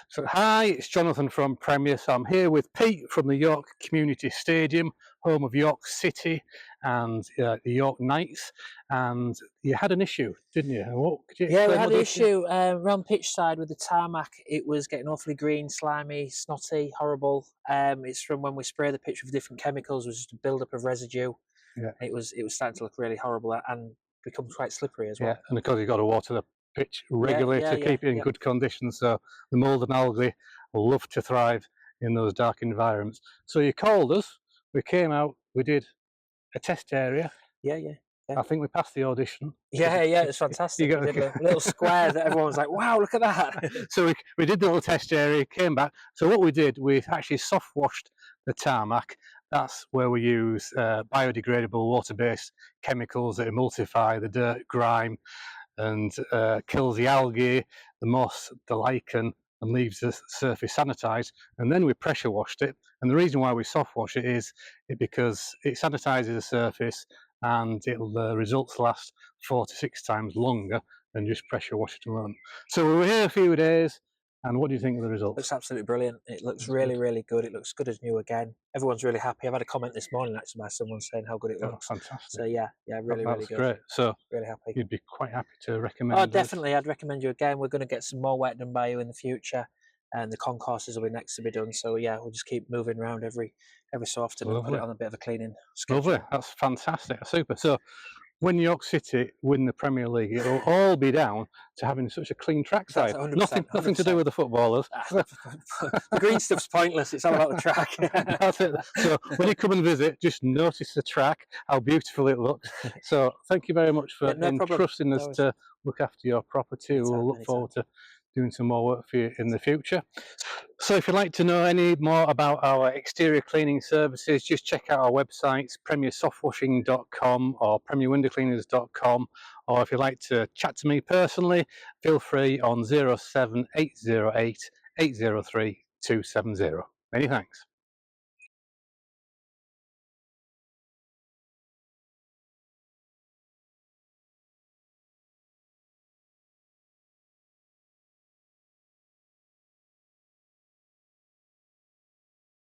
So, hi, it's Jonathan from Premier. So, I'm here with Pete from the York Community Stadium, home of York City and the York Knights. And you had an issue, didn't you? What could you Yeah, we explain had what an the issue? issue around pitch side with the tarmac. It was getting awfully green, slimy, snotty, horrible. It's from when we spray the pitch with different chemicals. It was just a build up of residue. Yeah, It was starting to look really horrible and become quite slippery as yeah, well. and of course you've got to water the pitch Yeah, regularly yeah, to yeah, keep it in yeah, good condition. So the mould and algae love to thrive in those dark environments. So you called us, we came out, we did a test area. yeah, yeah, yeah. I think we passed the audition. Yeah, yeah, it's You fantastic. We got did a little square that everyone was like, "Wow, look at that!" so we did the little test area, came back. So what we did, we actually soft washed the tarmac. That's where we use biodegradable water-based chemicals that emulsify the dirt, grime, and kills the algae, the moss, the lichen, and leaves the surface sanitized. And then we pressure washed it. And the reason why we soft wash it is because it sanitizes the surface and the results last 4 to 6 times longer than just pressure wash it alone. So we were here a few days, and what do you think of the results? Looks absolutely brilliant. It looks That's really, good. really good. It looks good as new again. Everyone's really happy. I've had a comment this morning actually by someone saying how good it Oh, looks. fantastic. So yeah, yeah, really, really That's good. great. So Really happy. you'd be quite happy to Oh, recommend us? definitely. I'd recommend you again. We're going to get some more work done by you in the future, and the concourses will be next to be done. So yeah, we'll just keep moving around every so often and put it Lovely. on a bit of a cleaning Lovely. schedule. That's fantastic. Super. So when York City win the Premier League, it'll all be down to having such a clean That's trackside. 100%. Nothing to do 100%. with the footballers. The green stuff's pointless. It's all about the track. That's it. So when you come and visit, just notice the track, how beautiful it looks. So thank you very much Yeah, for no problem. entrusting us No worries. to look after your property. We'll Anytime. look Anytime. forward to doing some more work for you in the future. So if you'd like to know any more about our exterior cleaning services, just check out our websites, premiersoftwashing.com or premierwindowcleaners.com. Or if you'd like to chat to me personally, feel free on 07808 803 270. Many thanks.